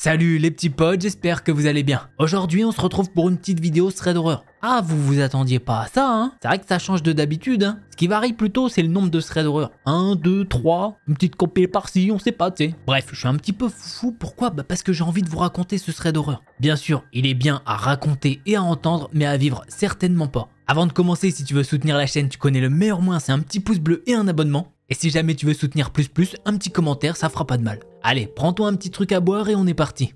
Salut les petits potes, j'espère que vous allez bien. Aujourd'hui on se retrouve pour une petite vidéo thread horreur. Ah, vous vous attendiez pas à ça hein? C'est vrai que ça change de d'habitude hein. Ce qui varie plutôt c'est le nombre de threads horreur. 1, 2, 3, une petite copie par-ci, on sait pas tu sais. Bref, je suis un petit peu fou, pourquoi? Parce que j'ai envie de vous raconter ce thread horreur. Bien sûr, il est bien à raconter et à entendre, mais à vivre certainement pas. Avant de commencer, si tu veux soutenir la chaîne, tu connais le meilleur moyen, c'est un petit pouce bleu et un abonnement. Et si jamais tu veux soutenir plus, un petit commentaire, ça fera pas de mal. Allez, prends-toi un petit truc à boire et on est parti.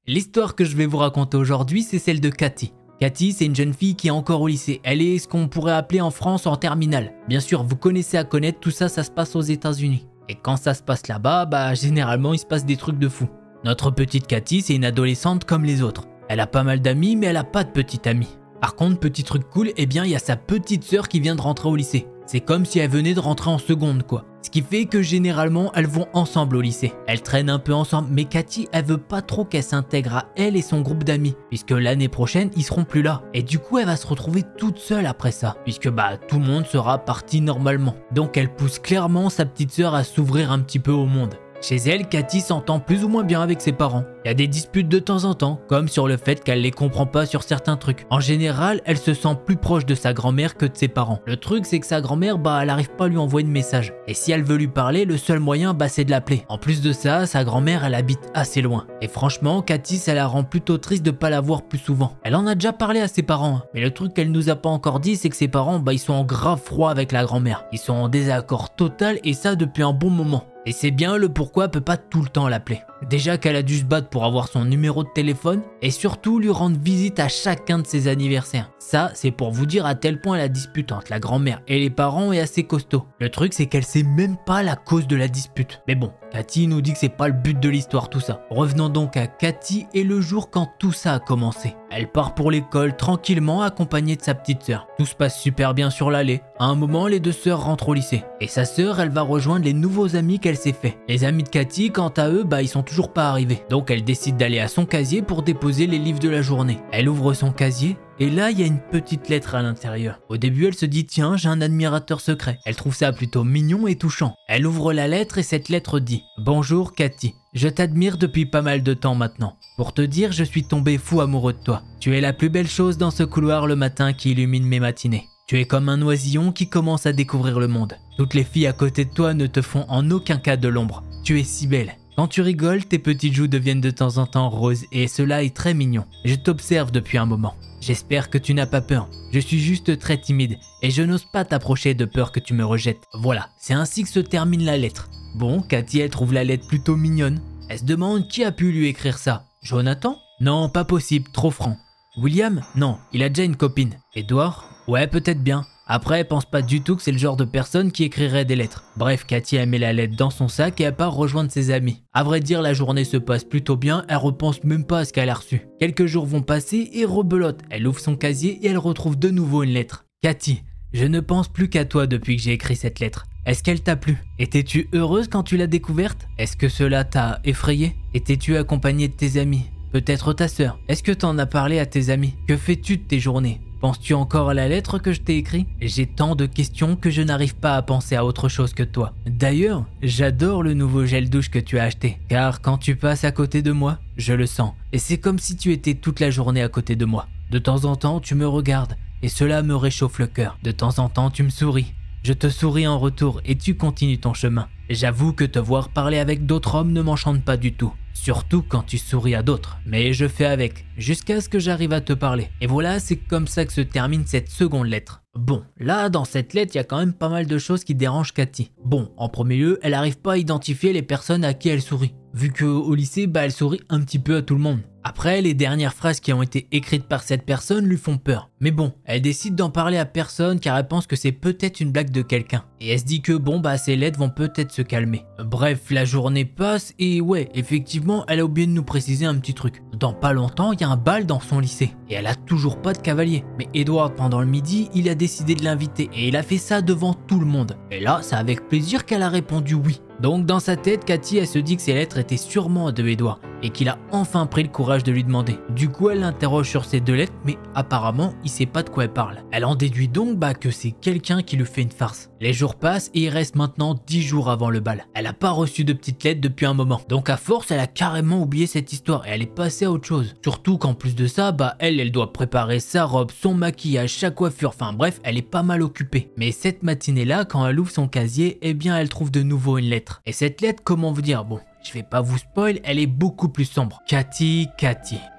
L'histoire que je vais vous raconter aujourd'hui, c'est celle de Cathy. Cathy, c'est une jeune fille qui est encore au lycée. Elle est ce qu'on pourrait appeler en France en terminale. Bien sûr, vous connaissez à connaître, tout ça, ça se passe aux États-Unis. Et quand ça se passe là-bas, généralement, il se passe des trucs de fou. Notre petite Cathy, c'est une adolescente comme les autres. Elle a pas mal d'amis, mais elle a pas de petite amie. Par contre, petit truc cool, eh bien, il y a sa petite sœur qui vient de rentrer au lycée. C'est comme si elle venait de rentrer en seconde, quoi. Ce qui fait que généralement, elles vont ensemble au lycée. Elles traînent un peu ensemble, mais Cathy, elle veut pas trop qu'elle s'intègre à elle et son groupe d'amis, puisque l'année prochaine, ils seront plus là. Et du coup, elle va se retrouver toute seule après ça, puisque tout le monde sera parti normalement. Donc elle pousse clairement sa petite sœur à s'ouvrir un petit peu au monde. Chez elle, Cathy s'entend plus ou moins bien avec ses parents. Il y a des disputes de temps en temps, comme sur le fait qu'elle les comprend pas sur certains trucs. En général, elle se sent plus proche de sa grand-mère que de ses parents. Le truc, c'est que sa grand-mère, elle arrive pas à lui envoyer de message. Et si elle veut lui parler, le seul moyen, c'est de l'appeler. En plus de ça, sa grand-mère, elle habite assez loin. Et franchement, Cathy, ça la rend plutôt triste de pas la voir plus souvent. Elle en a déjà parlé à ses parents, hein. Mais le truc qu'elle nous a pas encore dit, c'est que ses parents, ils sont en grave froid avec la grand-mère. Ils sont en désaccord total et ça depuis un bon moment. Et c'est bien le pourquoi elle peut pas tout le temps l'appeler. Déjà qu'elle a dû se battre pour avoir son numéro de téléphone et surtout lui rendre visite à chacun de ses anniversaires. Ça, c'est pour vous dire à tel point la dispute entre la grand-mère et les parents est assez costaud. Le truc, c'est qu'elle sait même pas la cause de la dispute. Mais bon, Cathy nous dit que c'est pas le but de l'histoire tout ça. Revenons donc à Cathy et le jour quand tout ça a commencé. Elle part pour l'école tranquillement accompagnée de sa petite sœur. Tout se passe super bien sur l'allée. À un moment, les deux sœurs rentrent au lycée. Et sa sœur, elle va rejoindre les nouveaux amis qu'elle s'est fait. Les amis de Cathy, quant à eux, ils sont toujours pas arrivés. Donc elle décide d'aller à son casier pour déposer les livres de la journée. Elle ouvre son casier. Et là, il y a une petite lettre à l'intérieur. Au début, elle se dit « Tiens, j'ai un admirateur secret ». Elle trouve ça plutôt mignon et touchant. Elle ouvre la lettre et cette lettre dit « Bonjour Cathy, je t'admire depuis pas mal de temps maintenant. Pour te dire, je suis tombé fou amoureux de toi. Tu es la plus belle chose dans ce couloir le matin qui illumine mes matinées. Tu es comme un oisillon qui commence à découvrir le monde. Toutes les filles à côté de toi ne te font en aucun cas de l'ombre. Tu es si belle. Quand tu rigoles, tes petites joues deviennent de temps en temps roses et cela est très mignon. Je t'observe depuis un moment. J'espère que tu n'as pas peur. Je suis juste très timide et je n'ose pas t'approcher de peur que tu me rejettes. Voilà, c'est ainsi que se termine la lettre. Bon, Cathy, elle trouve la lettre plutôt mignonne. Elle se demande qui a pu lui écrire ça. Jonathan? Non, pas possible, trop franc. William? Non, il a déjà une copine. Edouard? Ouais, peut-être bien. Après, elle pense pas du tout que c'est le genre de personne qui écrirait des lettres. Bref, Cathy elle met la lettre dans son sac et elle part rejoindre ses amis. À vrai dire, la journée se passe plutôt bien, elle repense même pas à ce qu'elle a reçu. Quelques jours vont passer et rebelote. Elle ouvre son casier et elle retrouve de nouveau une lettre. Cathy, je ne pense plus qu'à toi depuis que j'ai écrit cette lettre. Est-ce qu'elle t'a plu? Étais-tu heureuse quand tu l'as découverte? Est-ce que cela t'a effrayé? Étais-tu accompagnée de tes amis? Peut-être ta sœur? Est-ce que t'en as parlé à tes amis? Que fais-tu de tes journées? Penses-tu encore à la lettre que je t'ai écrite? J'ai tant de questions que je n'arrive pas à penser à autre chose que toi. D'ailleurs, j'adore le nouveau gel douche que tu as acheté, car quand tu passes à côté de moi, je le sens. Et c'est comme si tu étais toute la journée à côté de moi. De temps en temps, tu me regardes, et cela me réchauffe le cœur. De temps en temps, tu me souris. Je te souris en retour et tu continues ton chemin. J'avoue que te voir parler avec d'autres hommes ne m'enchante pas du tout. Surtout quand tu souris à d'autres. Mais je fais avec, jusqu'à ce que j'arrive à te parler. Et voilà, c'est comme ça que se termine cette seconde lettre. Bon, là, dans cette lettre, il y a quand même pas mal de choses qui dérangent Cathy. Bon, en premier lieu, elle n'arrive pas à identifier les personnes à qui elle sourit. Vu qu'au lycée, elle sourit un petit peu à tout le monde. Après, les dernières phrases qui ont été écrites par cette personne lui font peur. Mais bon, elle décide d'en parler à personne car elle pense que c'est peut-être une blague de quelqu'un. Et elle se dit que ces lettres vont peut-être se calmer. Bref, la journée passe et ouais, effectivement, elle a oublié de nous préciser un petit truc. Dans pas longtemps, il y a un bal dans son lycée. Et elle a toujours pas de cavalier. Mais Edward, pendant le midi, il a décidé de l'inviter et il a fait ça devant tout le monde. Et là, c'est avec plaisir qu'elle a répondu oui. Donc dans sa tête, Cathy elle se dit que ces lettres étaient sûrement de Edouard et qu'il a enfin pris le courage de lui demander. Du coup elle l'interroge sur ces 2 lettres mais apparemment il sait pas de quoi elle parle. Elle en déduit donc que c'est quelqu'un qui lui fait une farce. Les jours passent et il reste maintenant 10 jours avant le bal. Elle a pas reçu de petites lettres depuis un moment. Donc à force elle a carrément oublié cette histoire et elle est passée à autre chose. Surtout qu'en plus de ça, elle doit préparer sa robe, son maquillage, sa coiffure, enfin bref, elle est pas mal occupée. Mais cette matinée-là, quand elle ouvre son casier, eh bien elle trouve de nouveau une lettre. Et cette lettre, comment vous dire, bon, je vais pas vous spoil, elle est beaucoup plus sombre. Cathy,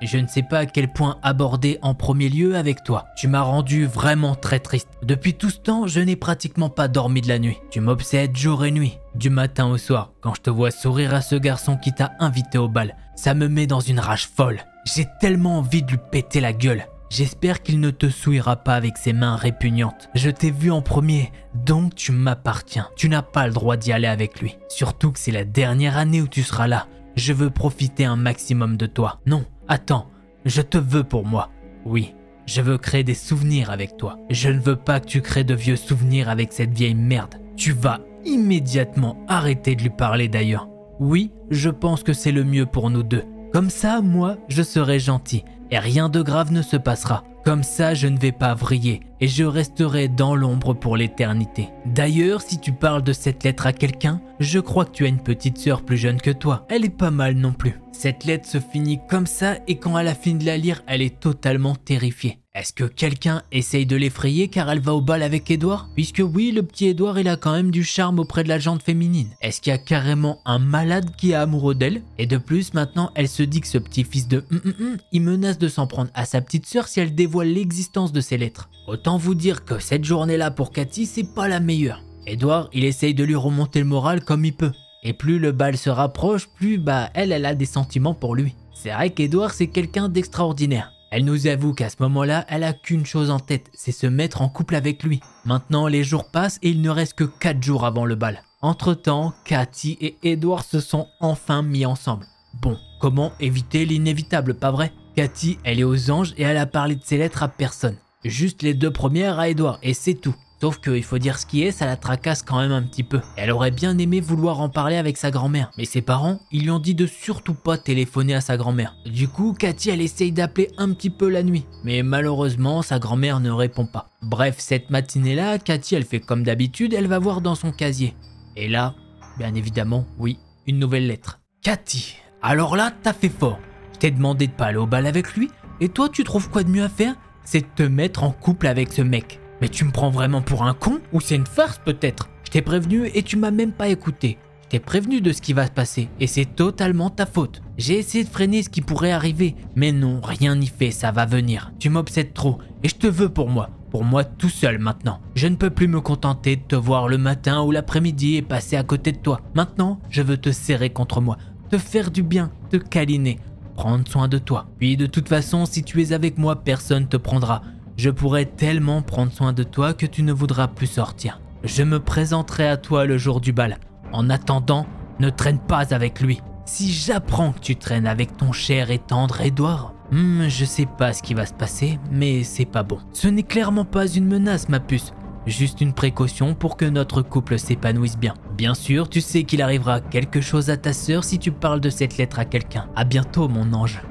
je ne sais pas à quel point aborder en premier lieu avec toi. Tu m'as rendu vraiment très triste. Depuis tout ce temps, je n'ai pratiquement pas dormi de la nuit. Tu m'obsèdes jour et nuit, du matin au soir. Quand je te vois sourire à ce garçon qui t'a invité au bal, ça me met dans une rage folle. J'ai tellement envie de lui péter la gueule. J'espère qu'il ne te souillera pas avec ses mains répugnantes. Je t'ai vu en premier, donc tu m'appartiens. Tu n'as pas le droit d'y aller avec lui. Surtout que c'est la dernière année où tu seras là. Je veux profiter un maximum de toi. Non, attends, je te veux pour moi. Oui, je veux créer des souvenirs avec toi. Je ne veux pas que tu crées de vieux souvenirs avec cette vieille merde. Tu vas immédiatement arrêter de lui parler d'ailleurs. Oui, je pense que c'est le mieux pour nous deux. Comme ça, moi, je serai gentil. Et rien de grave ne se passera. Comme ça, je ne vais pas vriller et je resterai dans l'ombre pour l'éternité. D'ailleurs, si tu parles de cette lettre à quelqu'un, je crois que tu as une petite sœur plus jeune que toi. Elle est pas mal non plus. Cette lettre se finit comme ça et quand elle a fini de la lire, elle est totalement terrifiée. Est-ce que quelqu'un essaye de l'effrayer car elle va au bal avec Edouard? Puisque oui, le petit Edouard, il a quand même du charme auprès de la gente féminine. Est-ce qu'il y a carrément un malade qui est amoureux d'elle? Et de plus, maintenant, elle se dit que ce petit fils de il menace de s'en prendre à sa petite sœur si elle dévoile l'existence de ces lettres. Autant vous dire que cette journée-là pour Cathy, c'est pas la meilleure. Edouard, il essaye de lui remonter le moral comme il peut. Et plus le bal se rapproche, plus elle a des sentiments pour lui. C'est vrai qu'Edouard, c'est quelqu'un d'extraordinaire. Elle nous avoue qu'à ce moment-là, elle a qu'une chose en tête, c'est se mettre en couple avec lui. Maintenant, les jours passent et il ne reste que 4 jours avant le bal. Entre-temps, Cathy et Edouard se sont enfin mis ensemble. Bon, comment éviter l'inévitable, pas vrai? Cathy, elle est aux anges et elle a parlé de ses lettres à personne. Juste les 2 premières à Edouard et c'est tout. Sauf qu'il faut dire ce qui est, ça la tracasse quand même un petit peu. Elle aurait bien aimé vouloir en parler avec sa grand-mère. Mais ses parents, ils lui ont dit de surtout pas téléphoner à sa grand-mère. Du coup, Cathy, elle essaye d'appeler un petit peu la nuit. Mais malheureusement, sa grand-mère ne répond pas. Bref, cette matinée-là, Cathy, elle fait comme d'habitude, elle va voir dans son casier. Et là, bien évidemment, oui, une nouvelle lettre. Cathy, alors là, t'as fait fort. Je t'ai demandé de pas aller au bal avec lui. Et toi, tu trouves quoi de mieux à faire? C'est de te mettre en couple avec ce mec. Mais tu me prends vraiment pour un con? Ou c'est une farce peut-être? Je t'ai prévenu et tu m'as même pas écouté. Je t'ai prévenu de ce qui va se passer et c'est totalement ta faute. J'ai essayé de freiner ce qui pourrait arriver, mais non, rien n'y fait, ça va venir. Tu m'obsèdes trop et je te veux pour moi tout seul maintenant. Je ne peux plus me contenter de te voir le matin ou l'après-midi et passer à côté de toi. Maintenant, je veux te serrer contre moi, te faire du bien, te câliner, prendre soin de toi. Puis de toute façon, si tu es avec moi, personne te prendra. Je pourrais tellement prendre soin de toi que tu ne voudras plus sortir. Je me présenterai à toi le jour du bal. En attendant, ne traîne pas avec lui. Si j'apprends que tu traînes avec ton cher et tendre Edouard, je sais pas ce qui va se passer, mais c'est pas bon. Ce n'est clairement pas une menace, ma puce. Juste une précaution pour que notre couple s'épanouisse bien. Bien sûr, tu sais qu'il arrivera quelque chose à ta sœur si tu parles de cette lettre à quelqu'un. À bientôt, mon ange.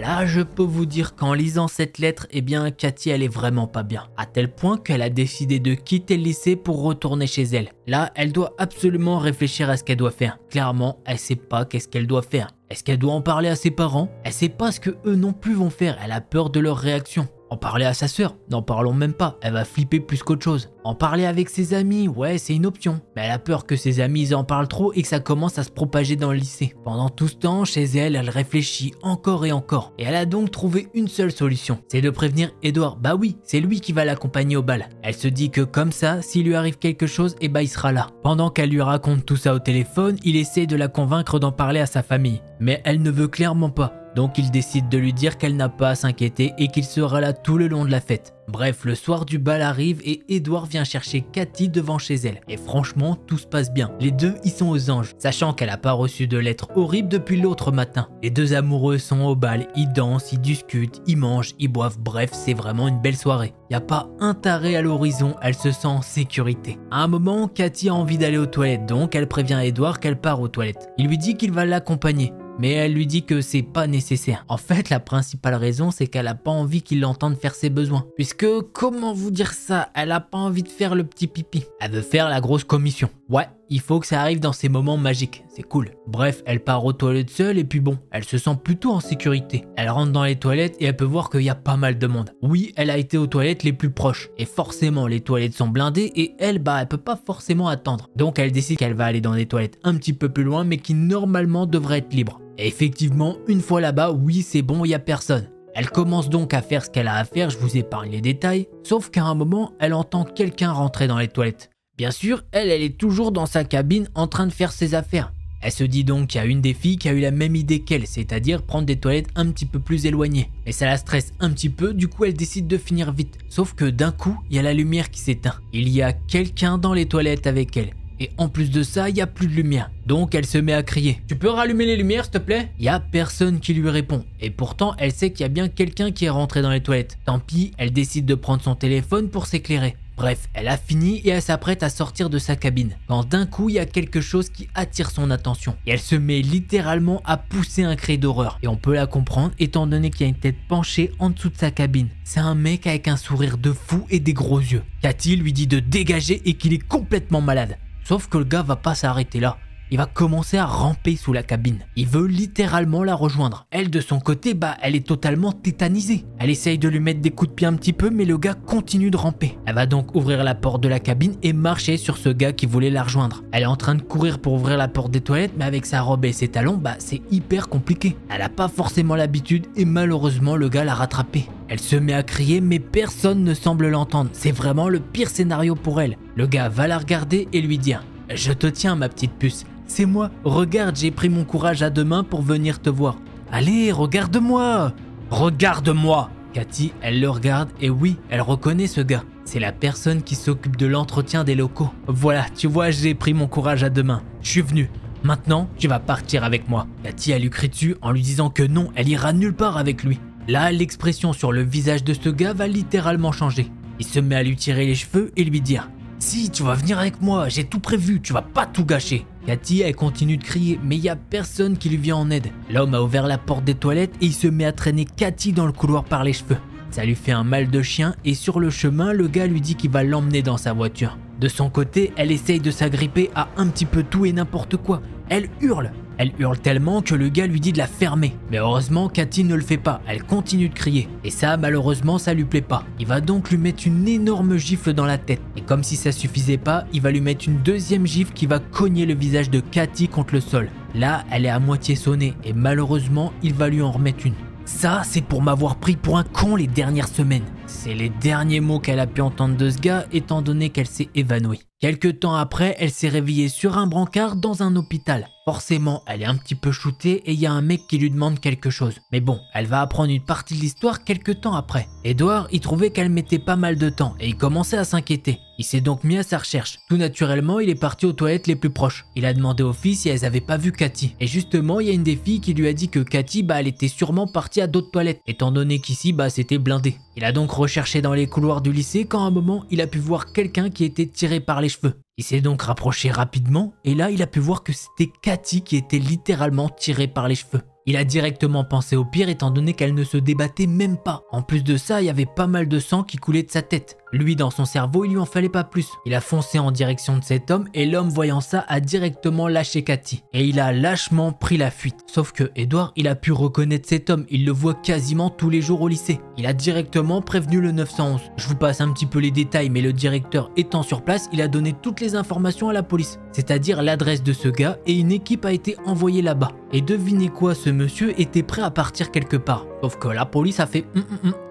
Là, je peux vous dire qu'en lisant cette lettre, eh bien, Cathy, elle est vraiment pas bien. À tel point qu'elle a décidé de quitter le lycée pour retourner chez elle. Là, elle doit absolument réfléchir à ce qu'elle doit faire. Clairement, elle sait pas qu'est-ce qu'elle doit faire. Est-ce qu'elle doit en parler à ses parents? Elle sait pas ce que eux non plus vont faire. Elle a peur de leur réaction. En parler à sa sœur? N'en parlons même pas, elle va flipper plus qu'autre chose. En parler avec ses amis? Ouais, c'est une option. Mais elle a peur que ses amis ils en parlent trop et que ça commence à se propager dans le lycée. Pendant tout ce temps, chez elle, elle réfléchit encore et encore. Et elle a donc trouvé une seule solution. C'est de prévenir Edouard. Bah oui, c'est lui qui va l'accompagner au bal. Elle se dit que comme ça, s'il lui arrive quelque chose, eh bah il sera là. Pendant qu'elle lui raconte tout ça au téléphone, il essaie de la convaincre d'en parler à sa famille. Mais elle ne veut clairement pas. Donc il décide de lui dire qu'elle n'a pas à s'inquiéter et qu'il sera là tout le long de la fête. Bref, le soir du bal arrive et Edward vient chercher Cathy devant chez elle. Et franchement, tout se passe bien. Les deux, ils sont aux anges, sachant qu'elle n'a pas reçu de lettre horrible depuis l'autre matin. Les deux amoureux sont au bal, ils dansent, ils discutent, ils mangent, ils boivent. Bref, c'est vraiment une belle soirée. Y a pas un taré à l'horizon, elle se sent en sécurité. À un moment, Cathy a envie d'aller aux toilettes, donc elle prévient Edward qu'elle part aux toilettes. Il lui dit qu'il va l'accompagner. Mais elle lui dit que c'est pas nécessaire. En fait, la principale raison, c'est qu'elle a pas envie qu'il l'entende faire ses besoins. Puisque, comment vous dire ça, elle a pas envie de faire le petit pipi. Elle veut faire la grosse commission. Ouais, il faut que ça arrive dans ces moments magiques, c'est cool. Bref, elle part aux toilettes seule et puis bon, elle se sent plutôt en sécurité. Elle rentre dans les toilettes et elle peut voir qu'il y a pas mal de monde. Oui, elle a été aux toilettes les plus proches. Et forcément, les toilettes sont blindées et elle peut pas forcément attendre. Donc elle décide qu'elle va aller dans des toilettes un petit peu plus loin mais qui normalement devraient être libres. Et effectivement, une fois là-bas, oui c'est bon, il n'y a personne. Elle commence donc à faire ce qu'elle a à faire, je vous épargne les détails. Sauf qu'à un moment, elle entend quelqu'un rentrer dans les toilettes. Bien sûr, elle est toujours dans sa cabine en train de faire ses affaires. Elle se dit donc qu'il y a une des filles qui a eu la même idée qu'elle, c'est-à-dire prendre des toilettes un petit peu plus éloignées. Mais ça la stresse un petit peu, du coup elle décide de finir vite. Sauf que d'un coup, il y a la lumière qui s'éteint. Il y a quelqu'un dans les toilettes avec elle. Et en plus de ça, il n'y a plus de lumière. Donc elle se met à crier. « Tu peux rallumer les lumières s'il te plaît ?» Il n'y a personne qui lui répond. Et pourtant, elle sait qu'il y a bien quelqu'un qui est rentré dans les toilettes. Tant pis, elle décide de prendre son téléphone pour s'éclairer. Bref, elle a fini et elle s'apprête à sortir de sa cabine. Quand d'un coup, il y a quelque chose qui attire son attention. Et elle se met littéralement à pousser un cri d'horreur. Et on peut la comprendre étant donné qu'il y a une tête penchée en dessous de sa cabine. C'est un mec avec un sourire de fou et des gros yeux. Cathy lui dit de dégager et qu'il est complètement malade. Sauf que le gars va pas s'arrêter là. Il va commencer à ramper sous la cabine. Il veut littéralement la rejoindre. Elle, de son côté, elle est totalement tétanisée. Elle essaye de lui mettre des coups de pied un petit peu, mais le gars continue de ramper. Elle va donc ouvrir la porte de la cabine et marcher sur ce gars qui voulait la rejoindre. Elle est en train de courir pour ouvrir la porte des toilettes, mais avec sa robe et ses talons, c'est hyper compliqué. Elle a pas forcément l'habitude et malheureusement, le gars l'a rattrapée. Elle se met à crier, mais personne ne semble l'entendre. C'est vraiment le pire scénario pour elle. Le gars va la regarder et lui dire « Je te tiens, ma petite puce. C'est moi, regarde, j'ai pris mon courage à deux mains pour venir te voir. Allez, regarde-moi. Regarde-moi » Cathy, elle le regarde et oui, elle reconnaît ce gars. C'est la personne qui s'occupe de l'entretien des locaux. Voilà, tu vois, j'ai pris mon courage à deux mains. Je suis venu. Maintenant, tu vas partir avec moi. Cathy, elle lui crie dessus en lui disant que non, elle ira nulle part avec lui. Là, l'expression sur le visage de ce gars va littéralement changer. Il se met à lui tirer les cheveux et lui dire « Si, tu vas venir avec moi, j'ai tout prévu, tu vas pas tout gâcher !» Cathy, elle continue de crier, mais il y a personne qui lui vient en aide. L'homme a ouvert la porte des toilettes et il se met à traîner Cathy dans le couloir par les cheveux. Ça lui fait un mal de chien et sur le chemin, le gars lui dit qu'il va l'emmener dans sa voiture. De son côté, elle essaye de s'agripper à un petit peu tout et n'importe quoi. Elle hurle. Elle hurle tellement que le gars lui dit de la fermer. Mais heureusement, Cathy ne le fait pas, elle continue de crier. Et ça, malheureusement, ça lui plaît pas. Il va donc lui mettre une énorme gifle dans la tête. Et comme si ça suffisait pas, il va lui mettre une deuxième gifle qui va cogner le visage de Cathy contre le sol. Là, elle est à moitié sonnée et malheureusement, il va lui en remettre une. Ça, c'est pour m'avoir pris pour un con les dernières semaines. C'est les derniers mots qu'elle a pu entendre de ce gars étant donné qu'elle s'est évanouie. Quelque temps après, elle s'est réveillée sur un brancard dans un hôpital. Forcément, elle est un petit peu shootée et il y a un mec qui lui demande quelque chose. Mais bon, elle va apprendre une partie de l'histoire quelques temps après. Edward, il trouvait qu'elle mettait pas mal de temps et il commençait à s'inquiéter. Il s'est donc mis à sa recherche. Tout naturellement, il est parti aux toilettes les plus proches. Il a demandé aux filles si elles avaient pas vu Cathy. Et justement, il y a une des filles qui lui a dit que Cathy, elle était sûrement partie à d'autres toilettes, étant donné qu'ici, c'était blindé. Il a donc recherché dans les couloirs du lycée quand à un moment, il a pu voir quelqu'un qui était tiré par les cheveux. Il s'est donc rapproché rapidement et là, il a pu voir que c'était Cathy qui était littéralement tirée par les cheveux. Il a directement pensé au pire étant donné qu'elle ne se débattait même pas. En plus de ça, il y avait pas mal de sang qui coulait de sa tête. Lui, dans son cerveau, il lui en fallait pas plus. Il a foncé en direction de cet homme et l'homme, voyant ça, a directement lâché Cathy. Et il a lâchement pris la fuite. Sauf que Edward, il a pu reconnaître cet homme. Il le voit quasiment tous les jours au lycée. Il a directement prévenu le 911. Je vous passe un petit peu les détails, mais le directeur étant sur place, il a donné toutes les informations à la police. C'est-à-dire l'adresse de ce gars et une équipe a été envoyée là-bas. Et devinez quoi, ce monsieur était prêt à partir quelque part. Sauf que la police a fait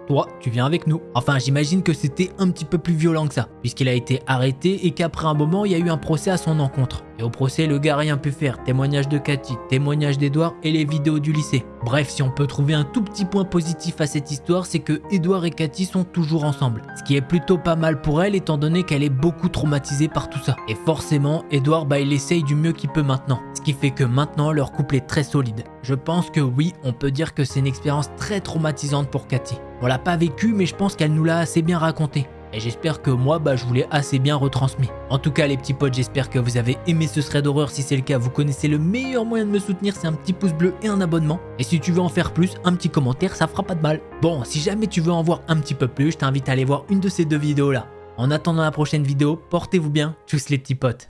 toi, tu viens avec nous. Enfin, j'imagine que c'était un petit peu plus violent que ça, puisqu'il a été arrêté et qu'après un moment, il y a eu un procès à son encontre. Et au procès, le gars n'a rien pu faire. Témoignage de Cathy, témoignage d'Edward et les vidéos du lycée. Bref, si on peut trouver un tout petit point positif à cette histoire, c'est que Edward et Cathy sont toujours ensemble. Ce qui est plutôt pas mal pour elle étant donné qu'elle est beaucoup traumatisée par tout ça. Et forcément, Edward il essaye du mieux qu'il peut maintenant. Ce qui fait que maintenant leur couple est très solide. Je pense que oui, on peut dire que c'est une expérience très traumatisante pour Cathy. On l'a pas vécu, mais je pense qu'elle nous l'a assez bien raconté. Et j'espère que moi, je vous l'ai assez bien retransmis. En tout cas les petits potes, j'espère que vous avez aimé ce thread d'horreur. Si c'est le cas, vous connaissez le meilleur moyen de me soutenir, c'est un petit pouce bleu et un abonnement. Et si tu veux en faire plus, un petit commentaire, ça fera pas de mal. Bon, si jamais tu veux en voir un petit peu plus, je t'invite à aller voir une de ces deux vidéos là. En attendant la prochaine vidéo, portez-vous bien, tchuss les petits potes.